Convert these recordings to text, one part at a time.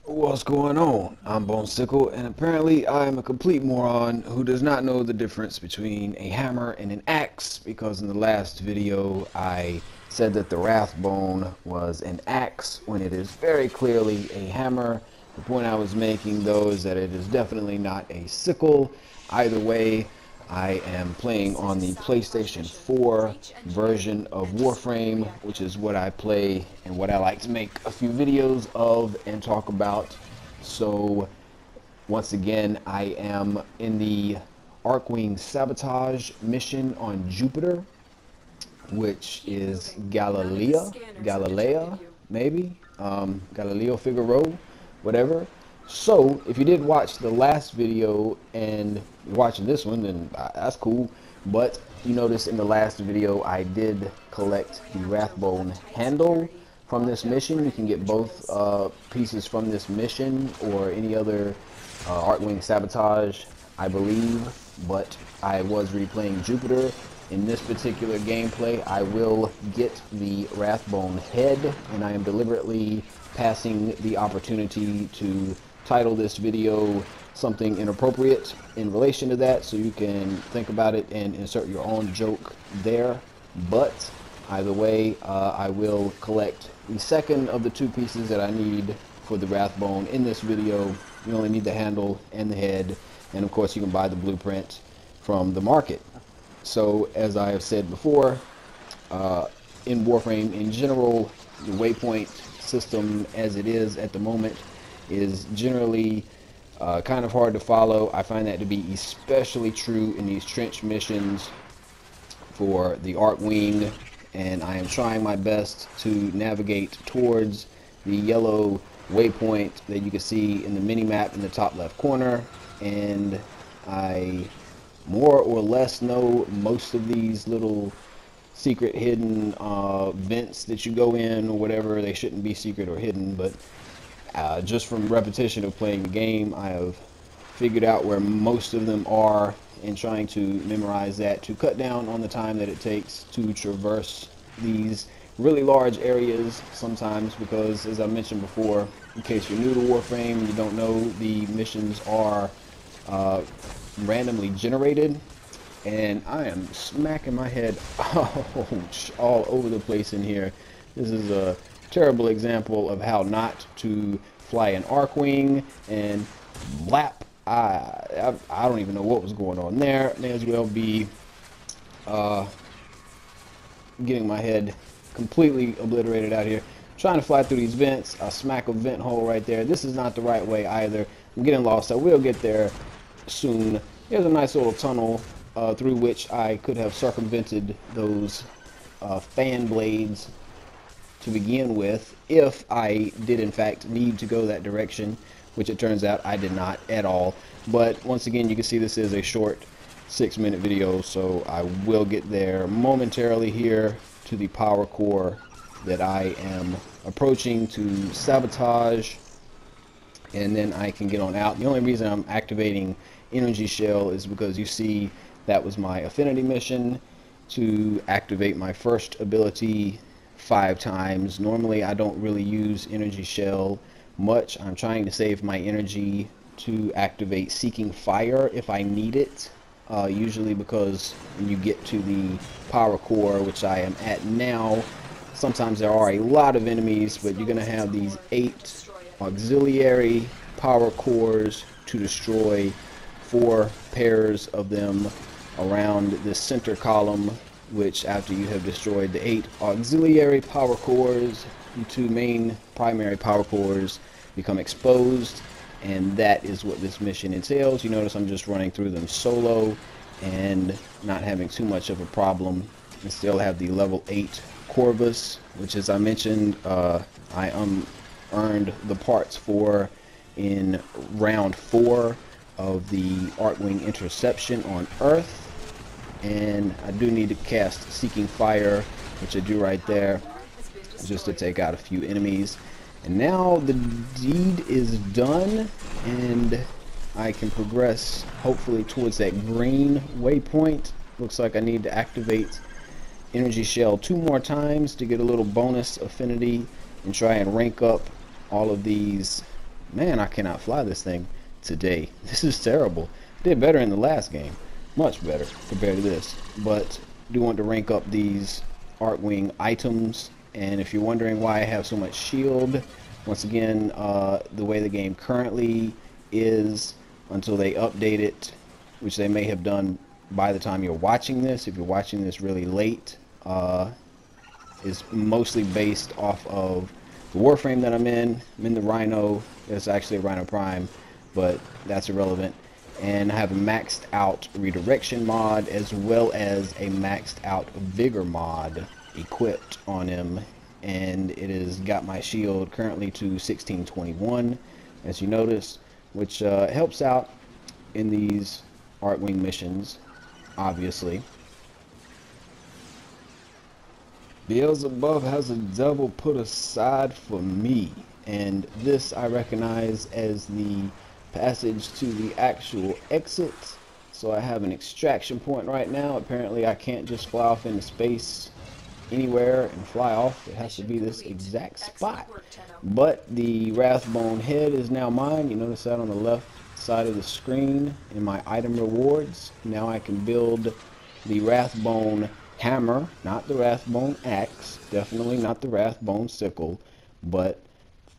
What's going on? I'm BoneSickle, and apparently I am a complete moron who does not know the difference between a hammer and an axe, because in the last video I said that the Rathbone was an axe when it is very clearly a hammer. The point I was making though is that it is definitely not a sickle. Either way, I am playing on the PlayStation 4 version of Warframe, which is what I play and what I like to make a few videos of and talk about. So once again, I am in the Archwing Sabotage mission on Jupiter, which is Galilea, maybe, Galileo Figaro, whatever. So if you did watch the last video and you're watching this one, then that's cool. But you notice in the last video I did collect the Rathbone Handle from this mission. You can get both pieces from this mission or any other Archwing Sabotage, I believe. But I was replaying Jupiter. In this particular gameplay, I will get the Rathbone Head, and I am deliberately passing the opportunity to title this video something inappropriate in relation to that, so you can think about it and insert your own joke there. But either way, I will collect the second of the two pieces that I need for the Rathbone in this video. You only need the handle and the head, and of course you can buy the blueprint from the market. So as I have said before, in Warframe in general, the waypoint system as it is at the moment is generally kind of hard to follow. I find that to be especially true in these trench missions for the Archwing, and I am trying my best to navigate towards the yellow waypoint that you can see in the mini-map in the top left corner, and I more or less know most of these little secret hidden vents that you go in or whatever. They shouldn't be secret or hidden, but just from repetition of playing the game, I have figured out where most of them are and trying to memorize that to cut down on the time that it takes to traverse these really large areas sometimes, because as I mentioned before, in case you're new to Warframe and you don't know, the missions are randomly generated, and I am smacking my head all over the place in here. This is a terrible example of how not to fly an Archwing, and blap, I don't even know what was going on there. May as well be getting my head completely obliterated out here. Trying to fly through these vents. I smack a vent hole right there. This is not the right way either. I'm getting lost. I will get there soon. Here's a nice little tunnel through which I could have circumvented those fan blades to begin with, if I did in fact need to go that direction, which it turns out I did not at all. But once again, you can see this is a short 6-minute video, so I will get there momentarily here to the power core that I am approaching to sabotage, and then I can get on out. The only reason I'm activating Energy Shell is because you see that was my affinity mission to activate my first ability 5 times. Normally I don't really use Energy Shell much. I'm trying to save my energy to activate Seeking Fire if I need it, usually because when you get to the power core, which I am at now, sometimes there are a lot of enemies, but you're gonna have these 8 auxiliary power cores to destroy, 4 pairs of them around this center column, which after you have destroyed the 8 auxiliary power cores, the 2 main primary power cores become exposed, and that is what this mission entails. You notice I'm just running through them solo and not having too much of a problem, and still have the level 8 Corvas, which, as I mentioned, I earned the parts for in round 4 of the Archwing interception on Earth. And I do need to cast Seeking Fire, which I do right there, just to take out a few enemies. And now the deed is done, and I can progress hopefully towards that green waypoint. Looks like I need to activate Energy Shell 2 more times to get a little bonus affinity and try and rank up all of these Man, I cannot fly this thing today. This is terrible. Did better in the last game. Much better compared to this. But do want to rank up these Archwing items. And if you're wondering why I have so much shield, once again, the way the game currently is, until they update it, which they may have done by the time you're watching this, if you're watching this really late, is mostly based off of the Warframe that I'm in. I'm in the Rhino. It's actually a Rhino Prime, but that's irrelevant. And I have a maxed out redirection mod as well as a maxed out vigor mod equipped on him, and it has got my shield currently to 1621, as you notice, which helps out in these Archwing missions, obviously. Beelzebub has a devil put aside for me, and this I recognize as the passage to the actual exit. So I have an extraction point right now. Apparently I can't just fly off into space anywhere and fly off. It has to be this exact spot. But the Rathbone Head is now mine. You notice that on the left side of the screen in my item rewards. Now I can build the Rathbone Hammer, not the Rathbone Axe, definitely not the Rathbone Sickle. But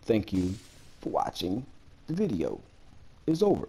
thank you for watching. The video is over.